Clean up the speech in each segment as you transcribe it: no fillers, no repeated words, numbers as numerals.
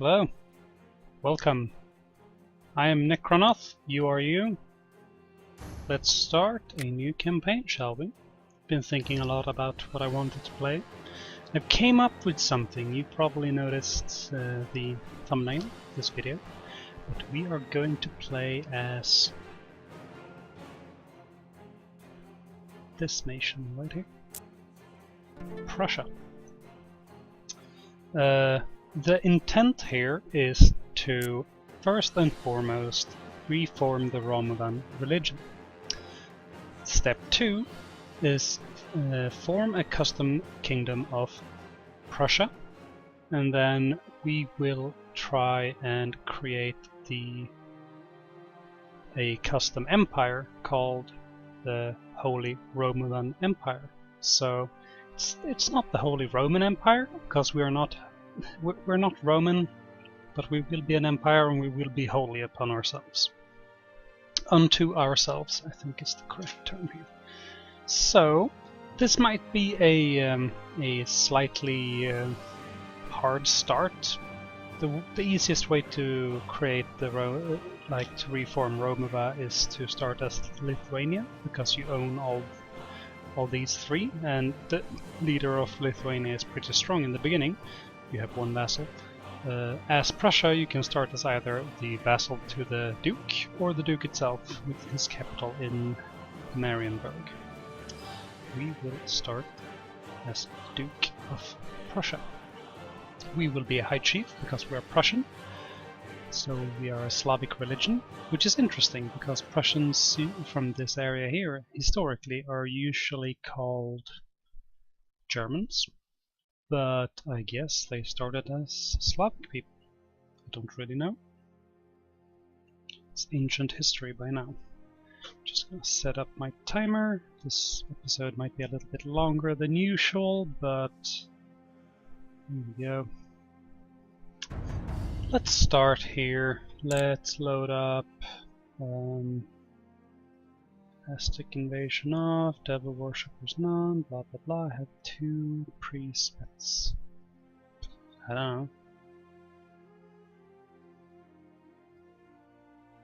Hello, welcome. I am Necronoth, you are you. Let's start a new campaign, shall we? Been thinking a lot about what I wanted to play. I came up with something. You probably noticed the thumbnail of this video, but we are going to play as this nation right here, Prussia. The intent here is to first and foremost reform the Romuvan religion. Step 2 is form a custom kingdom of Prussia, and then we will try and create a custom empire called the Holy Romuvan Empire. So it's not the Holy Roman Empire, because we're not Roman, but we will be an empire and we will be holy upon ourselves. Unto ourselves, I think is the correct term here. So this might be a slightly hard start. The easiest way to create to reform Romuva is to start as Lithuania, because you own all these three, and the leader of Lithuania is pretty strong in the beginning. You have one vassal. As Prussia, you can start as either the vassal to the Duke or the Duke itself, with his capital in Marienburg. We will start as Duke of Prussia. We will be a High Chief because we are Prussian, so we are a Slavic religion, which is interesting because Prussians from this area here historically are usually called Germans. But I guess they started as Slavic people. I don't really know. It's ancient history by now. Just gonna set up my timer. This episode might be a little bit longer than usual, but here we go. Let's start here. Let's load up Aztec invasion off, devil worshippers none, blah blah blah. I have 2 presets. I don't know.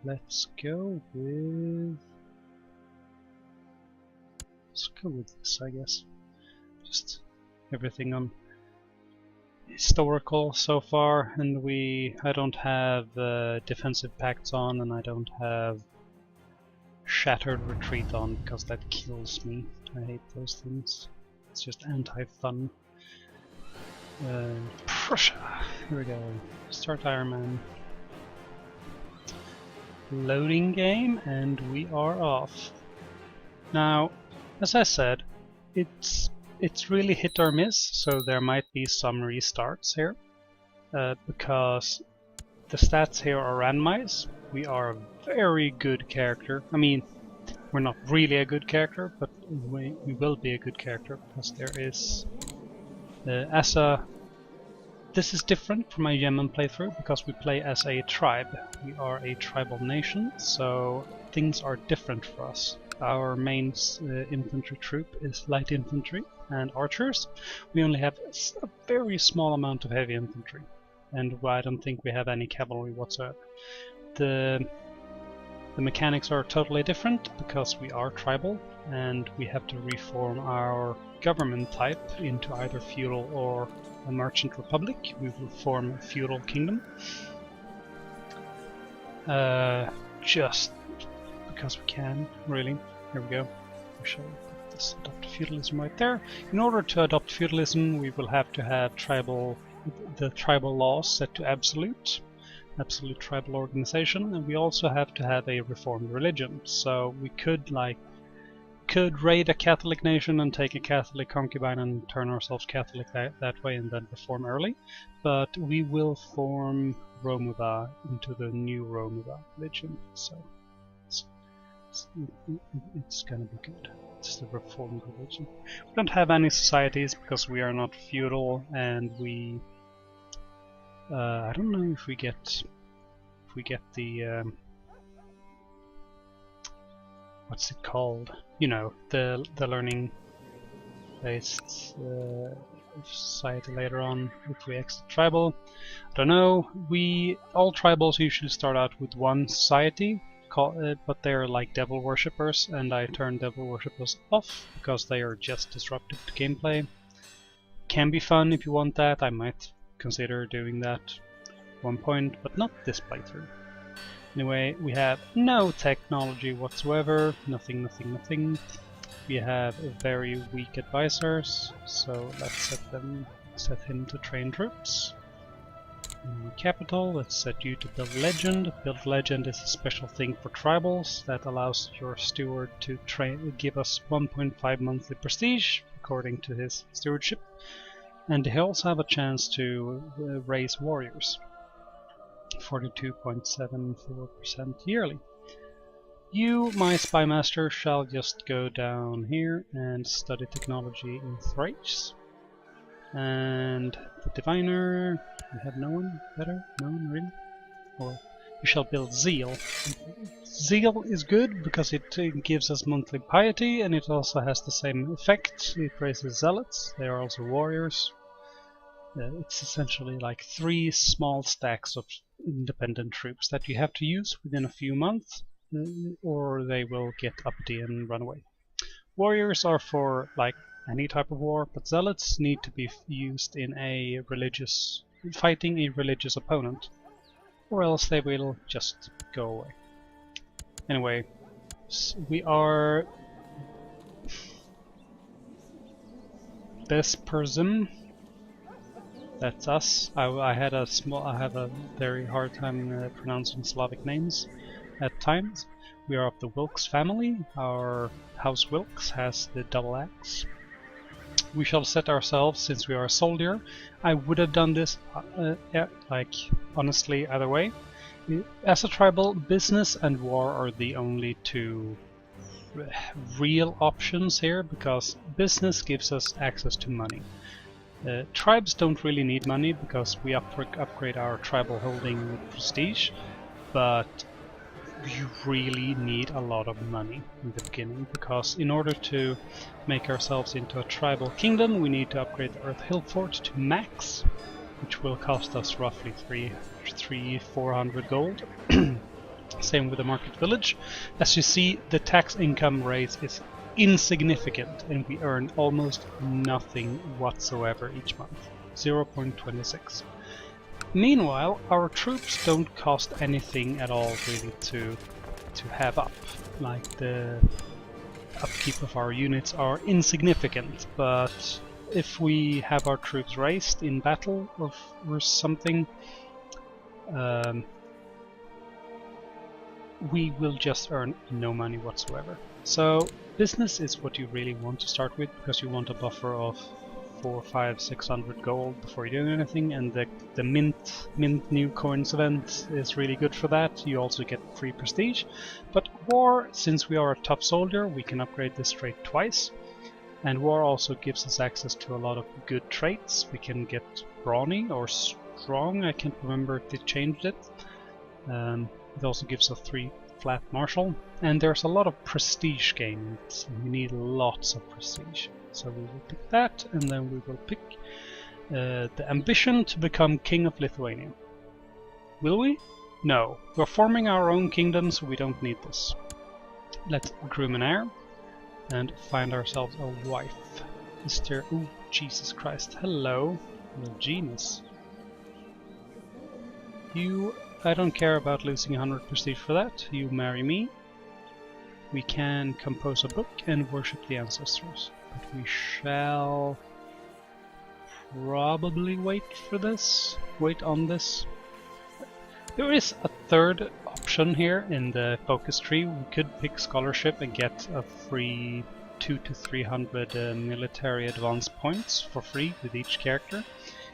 Let's go with this, I guess. Just everything on historical so far, and I don't have defensive pacts on, and I don't have Shattered Retreat on, because that kills me. I hate those things. It's just anti-fun. Prussia! Here we go. Start Iron Man. Loading game, and we are off. Now, as I said, it's really hit or miss, so there might be some restarts here, because the stats here are randomized. We are a very good character. I mean, we're not really a good character, but we will be a good character, because there is this is different from my Yemen playthrough, because we play as a tribe. We are a tribal nation, so things are different for us. Our main infantry troop is light infantry and archers. We only have a very small amount of heavy infantry, and I don't think we have any cavalry whatsoever. The mechanics are totally different because we are tribal, and we have to reform our government type into either feudal or a merchant republic. We will form a feudal kingdom. Just because we can, really. Here we go. We shall put this adopt feudalism right there. In order to adopt feudalism, we will have to have the tribal laws set to absolute tribal organization, and we also have to have a reformed religion. So we could raid a Catholic nation and take a Catholic concubine and turn ourselves Catholic that way, and then reform early. But we will form Romuva into the new Romuva religion. So it's gonna be good. It's the reformed religion. We don't have any societies because we are not feudal, and we I don't know if we get the what's it called? You know, the learning based society later on if we exit tribal. I don't know. All tribals usually start out with one society, but they're like devil worshippers, and I turn devil worshippers off because they are just disruptive to gameplay. Can be fun if you want that. I might consider doing that at one point, but not this playthrough. Anyway, we have no technology whatsoever. Nothing. We have very weak advisors, so let's set him to train troops. In capital, let's set you to build legend. Build legend is a special thing for tribals that allows your steward to give us 1.5 monthly prestige according to his stewardship, and he also have a chance to raise warriors. 42.74% yearly. You, my spy master, shall just go down here and study technology in Thrace. And the diviner, we have no one better? No one really? Or we shall build zeal. Zeal is good because it gives us monthly piety, and it also has the same effect. It raises zealots, they are also warriors. It's essentially like 3 small stacks of independent troops that you have to use within a few months, or they will get uppity and run away. Warriors are for like any type of war, but zealots need to be used in fighting a religious opponent, or else they will just go away. Anyway, we are Besperzim. That's us. I have a very hard time pronouncing Slavic names at times. We are of the Wilkes family. Our House Wilkes has the double axe. We shall set ourselves, since we are a soldier. I would have done this, honestly, either way. As a tribal, business and war are the only 2 real options here, because business gives us access to money. Tribes don't really need money because we upgrade our tribal holding with prestige, but you really need a lot of money in the beginning, because in order to make ourselves into a tribal kingdom we need to upgrade the Earth Hill Fort to max, which will cost us roughly 400 gold. Same with the market village. As you see, the tax income rate is insignificant, and we earn almost nothing whatsoever each month, 0.26. Meanwhile, our troops don't cost anything at all really to have up. Like, the upkeep of our units are insignificant, but if we have our troops raised in battle or something, we will just earn no money whatsoever. So business is what you really want to start with, because you want a buffer of 400, 500, 600 gold before you're doing anything, and the mint new coins event is really good for that. You also get free prestige. But war, since we are a tough soldier, we can upgrade this trait twice, and war also gives us access to a lot of good traits. We can get brawny or strong, I can't remember if they changed it. It also gives us 3 flat martial, and there's a lot of prestige gains, and we need lots of prestige. So we will pick that, and then we will pick the ambition to become King of Lithuania. Will we? No. We're forming our own kingdom, so we don't need this. Let's groom an heir and find ourselves a wife. Is there... Oh, Jesus Christ. Hello, little genius. I don't care about losing 100 prestige for that. You marry me. We can compose a book and worship the ancestors. But we shall probably wait on this. There is a third option here in the focus tree. We could pick scholarship and get a free 200 to 300 military advance points for free with each character.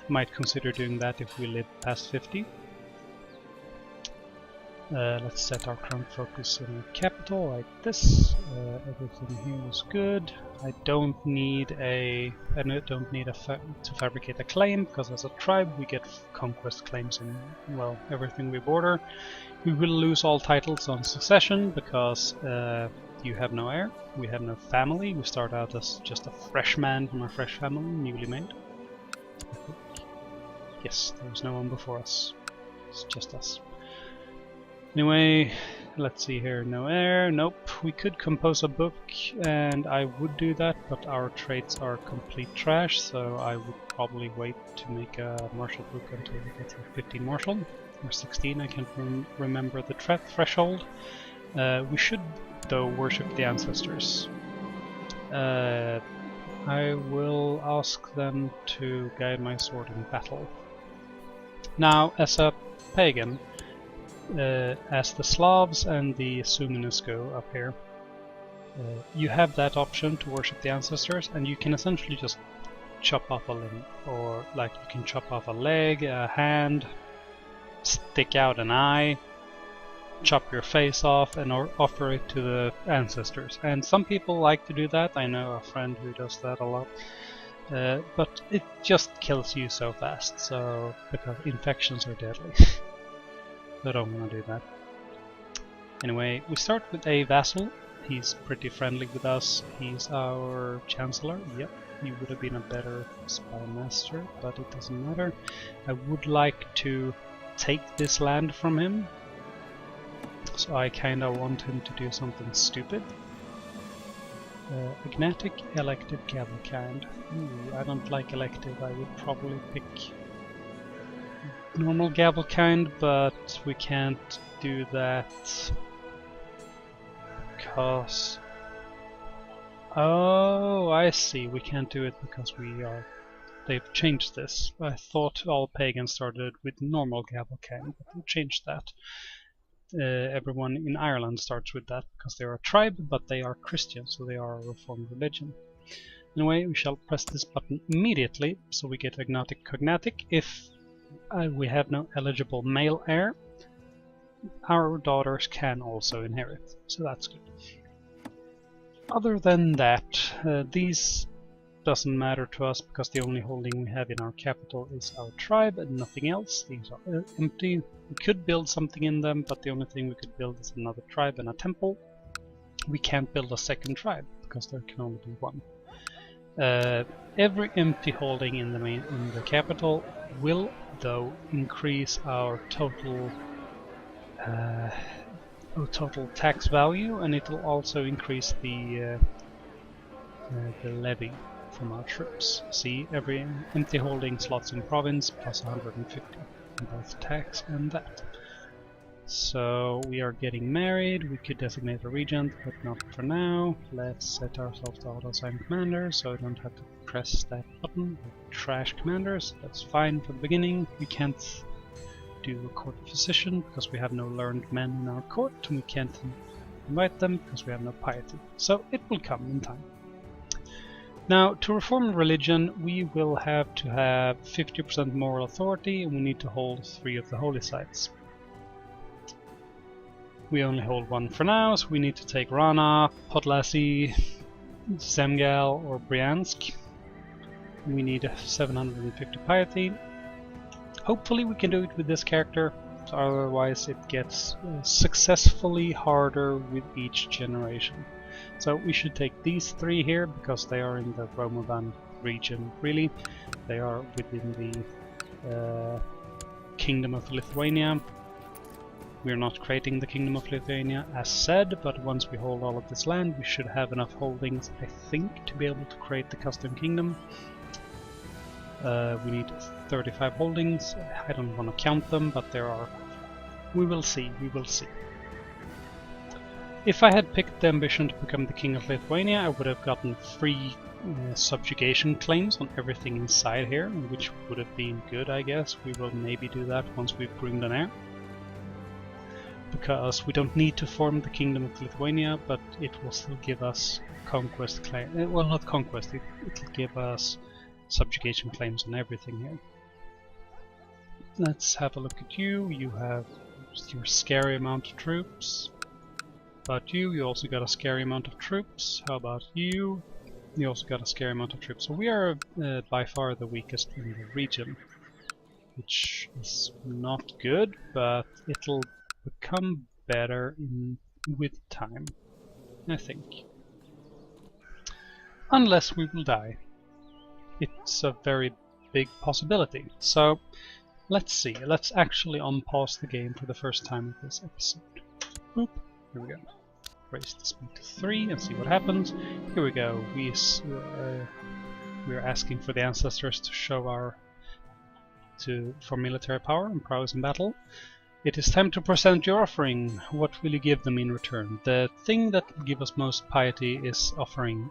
Might consider doing that if we live past 50. Let's set our current focus in capital like this. Everything here is good. I don't need to fabricate a claim, because as a tribe we get conquest claims in, well, everything we border. We will lose all titles on succession because you have no heir, we have no family. We start out as just a fresh man from a fresh family, newly made. I think. Yes, there was no one before us. It's just us. Anyway, let's see here. No air. Nope. We could compose a book, and I would do that, but our traits are complete trash, so I would probably wait to make a martial book until we get to 15 martial. Or 16, I can't remember the threshold. We should, though, worship the ancestors. I will ask them to guide my sword in battle. Now, as a pagan, as the Slavs and the Suminus go up here, you have that option to worship the ancestors, and you can essentially just chop off a limb, or like you can chop off a leg, a hand, stick out an eye, chop your face off, and offer it to the ancestors. And some people like to do that. I know a friend who does that a lot. But it just kills you so fast, so because infections are deadly. I don't want to do that. Anyway, we start with a vassal. He's pretty friendly with us. He's our chancellor. Yep, he would have been a better spy master, but it doesn't matter. I would like to take this land from him, so I kinda want him to do something stupid. Agnatic elective cavalcade. Ooh, I don't like elective. I would probably pick normal cavalcade, but we can't do that because... Oh, I see. We can't do it because they've changed this. I thought all pagans started with normal cavalcade, but they changed that. Everyone in Ireland starts with that because they are a tribe, but they are Christian, so they are a reformed religion. Anyway, we shall press this button immediately, so we get agnatic cognatic. If we have no eligible male heir, our daughters can also inherit, so that's good. Other than that, these doesn't matter to us because the only holding we have in our capital is our tribe and nothing else. These are empty. We could build something in them, but the only thing we could build is another tribe and a temple. We can't build a second tribe because there can only be one. Every empty holding in the capital will, though, increase our total tax value, and it will also increase the levy from our troops. See, every empty holding slots in province plus 150 in both tax and that. So we are getting married. We could designate a regent, but not for now. Let's set ourselves to auto-assign commanders, so I don't have to press that button. Trash commanders, that's fine for the beginning. We can't do a court of physician because we have no learned men in our court, and we can't invite them because we have no piety. So it will come in time. Now, to reform religion, we will have to have 50% moral authority, and we need to hold 3 of the holy sites. We only hold 1 for now, so we need to take Rana, Podlasie, Zemgal, or Bryansk. We need 750 piety. Hopefully we can do it with this character, otherwise it gets successfully harder with each generation. So we should take these 3 here because they are in the Romovan region, really. They are within the Kingdom of Lithuania. We're not creating the Kingdom of Lithuania as said, but once we hold all of this land, we should have enough holdings, I think, to be able to create the custom kingdom. We need 35 holdings. I don't want to count them, but there are. We will see, we will see. If I had picked the ambition to become the King of Lithuania, I would have gotten free subjugation claims on everything inside here, which would have been good, I guess. We will maybe do that once we've groomed an heir. Because we don't need to form the Kingdom of Lithuania, but it will still give us conquest claim. Well, not conquest, it'll give us subjugation claims on everything here. Let's have a look at you. You have your scary amount of troops. About you also got a scary amount of troops. How about you? You also got a scary amount of troops. So we are by far the weakest in the region, which is not good, but it'll become better with time, I think. Unless we will die. It's a very big possibility. So let's see. Let's actually unpause the game for the first time of this episode. Boop. Here we go. Raise the speed to 3 and see what happens. Here we go. We're asking for the ancestors to show for military power and prowess in battle. It is time to present your offering. What will you give them in return? The thing that will give us most piety is offering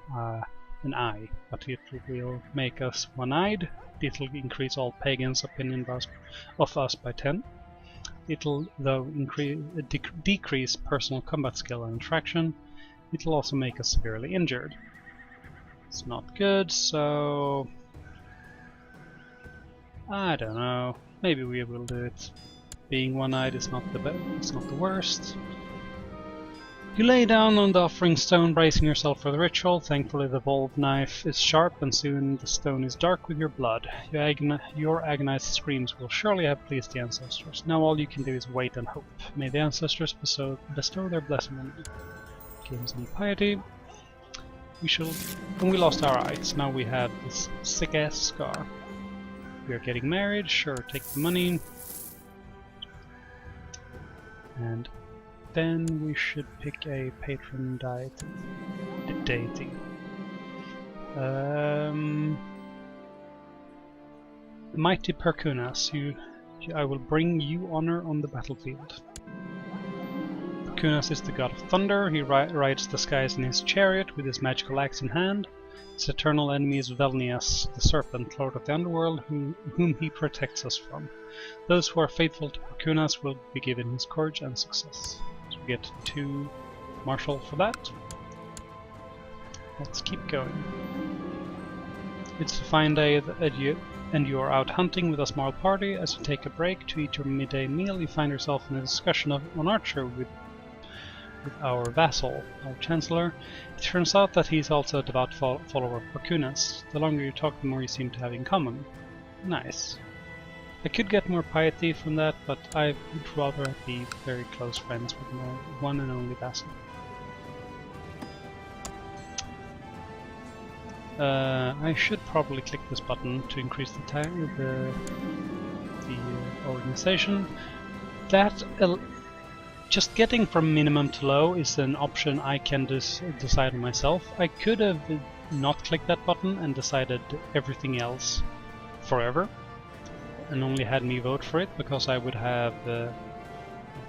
an eye, but it will make us one-eyed. It will increase all pagans' opinion of us by 10. It'll though decrease personal combat skill and attraction. It'll also make us severely injured. It's not good, so I don't know. Maybe we will do it. Being one-eyed is not the it's not the worst. You lay down on the offering stone, bracing yourself for the ritual. Thankfully the evolved knife is sharp, and soon the stone is dark with your blood. Your agonized screams will surely have pleased the ancestors. Now all you can do is wait and hope. May the ancestors bestow their blessing on you. Give some piety. And we lost our eyes. Now we have this sick-ass scar. We are getting married. Sure, take the money. And then we should pick a patron deity. Mighty Perkunas, I will bring you honor on the battlefield. Perkunas is the god of thunder. He rides the skies in his chariot with his magical axe in hand. His eternal enemy is Velnias, the serpent, lord of the underworld, whom he protects us from. Those who are faithful to Perkunas will be given his courage and success. So we get 2 martial for that. Let's keep going. It's a fine day and you are out hunting with a small party. As you take a break to eat your midday meal, you find yourself in a discussion on archer with our vassal, our chancellor. It turns out that he's also a devout follower of Perkunas. The longer you talk, the more you seem to have in common. Nice. I could get more piety from that, but I would rather be very close friends with my one and only vassal. I should probably click this button to increase the organization. Just getting from minimum to low is an option I can decide on myself. I could have not clicked that button and decided everything else forever, and only had me vote for it, because I would have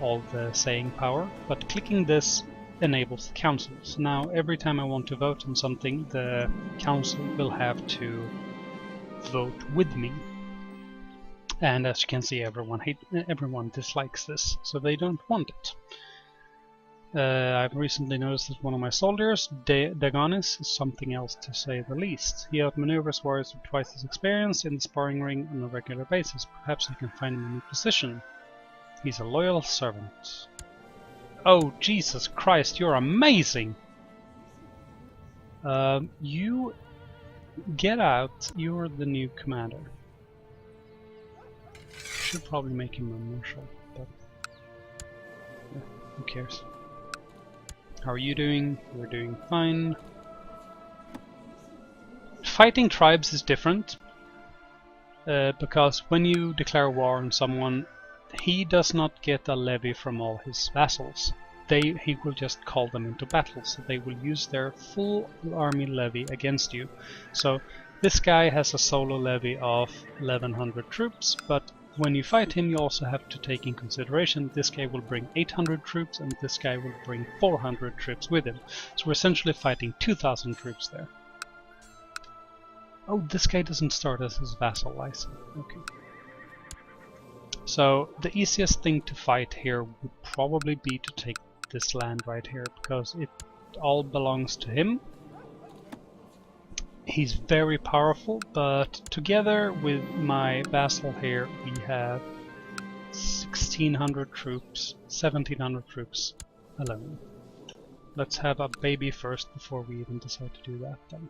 all the saying power. But clicking this enables the council. So now every time I want to vote on something, the council will have to vote with me. And as you can see, everyone dislikes this, so they don't want it. I've recently noticed that one of my soldiers, Dagonis, is something else to say the least. He outmaneuvers warriors with twice his experience in the sparring ring on a regular basis. Perhaps I can find him a new position. He's a loyal servant. Oh, Jesus Christ, you're amazing! You get out, you're the new commander. Should probably make him a marshal, but yeah, who cares? How are you doing? We're doing fine. Fighting tribes is different, because when you declare war on someone, he does not get a levy from all his vassals. He will just call them into battle, so they will use their full army levy against you. So this guy has a solo levy of 1100 troops, but when you fight him, you also have to take in consideration this guy will bring 800 troops and this guy will bring 400 troops with him. So we're essentially fighting 2000 troops there. Oh, this guy doesn't start as his vassal, I see. Okay. So the easiest thing to fight here would probably be to take this land right here, because it all belongs to him. He's very powerful, but together with my vassal here, we have 1600 troops, 1700 troops alone. Let's have a baby first before we even decide to do that then.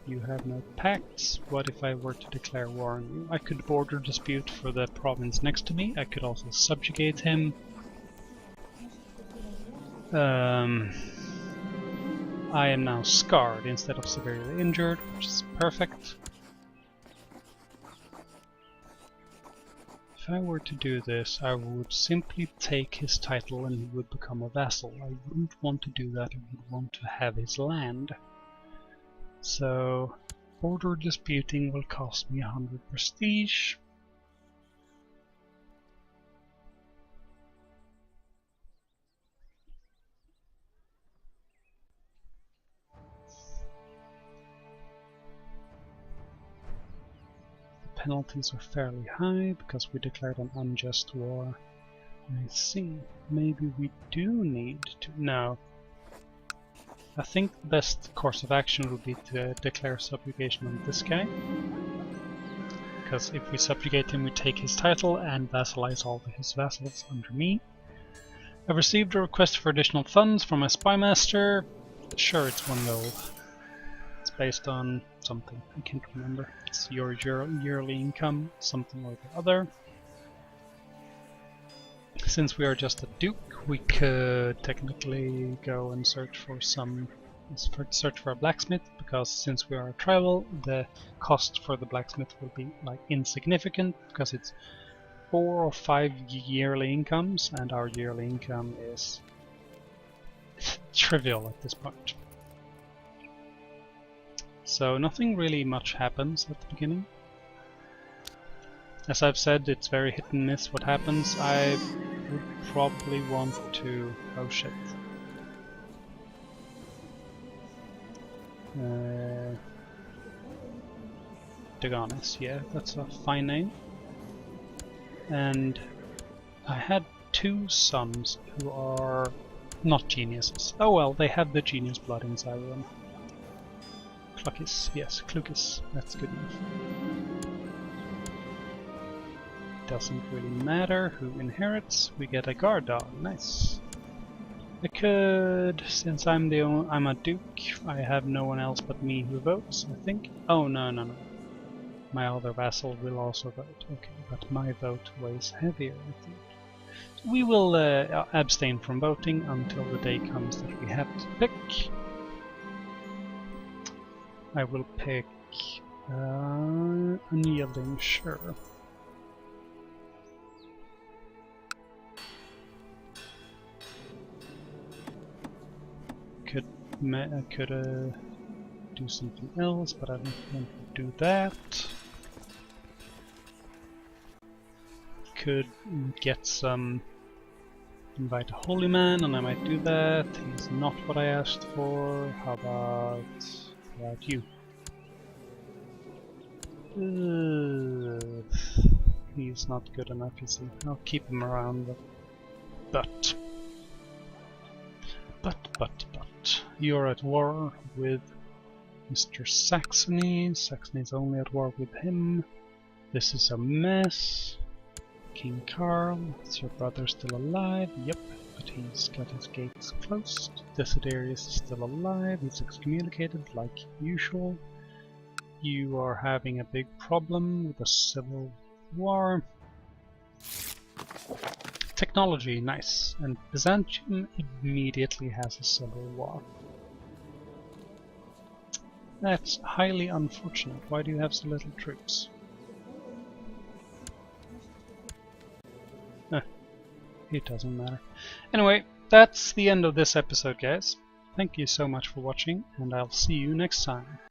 You have no pacts. What if I were to declare war on you? I could border dispute for the province next to me. I could also subjugate him. I am now scarred instead of severely injured, which is perfect. If I were to do this, I would simply take his title and he would become a vassal. I wouldn't want to do that, I would want to have his land. So, border disputing will cost me 100 prestige. Penalties are fairly high because we declared an unjust war. I see. Maybe we do need to. No. I think the best course of action would be to declare subjugation on this guy. Because if we subjugate him, we take his title and vassalize all of his vassals under me. I've received a request for additional funds from my spymaster. Sure, it's 1 gold. It's based on something, I can't remember. It's your yearly income, something or the other. Since we are just a duke, we could technically go and search for a blacksmith, because since we are a tribal, the cost for the blacksmith will be like insignificant, because it's 4 or 5 yearly incomes, and our yearly income is trivial at this point. So nothing really much happens at the beginning. As I've said, it's very hit and miss what happens. I would probably want to... oh shit. Daganis, yeah, that's a fine name. And I had 2 sons who are not geniuses. Oh well, they have the genius blood inside of them. Cluckis, yes, Clucus, that's good enough. Doesn't really matter who inherits, we get a guard dog, nice. I could, since I'm a duke, I have no one else but me who votes, I think. Oh no. My other vassal will also vote, okay, but my vote weighs heavier, I think. So we will abstain from voting until the day comes that we have to pick. I will pick unyielding, sure. I could do something else, but I don't want to do that. Could get some... invite a holy man, and I might do that. He's not what I asked for. How about you? He's not good enough, you see. I'll keep him around, but you're at war with Mr. Saxony. Saxony's only at war with him. This is a mess. King Carl, is your brother still alive? Yep, but he's got his gates closed. Desiderius is still alive, he's excommunicated like usual. You are having a big problem with a civil war. Technology, nice. And Byzantium immediately has a civil war. That's highly unfortunate. Why do you have so little troops? It doesn't matter. Anyway, that's the end of this episode, guys. Thank you so much for watching, and I'll see you next time.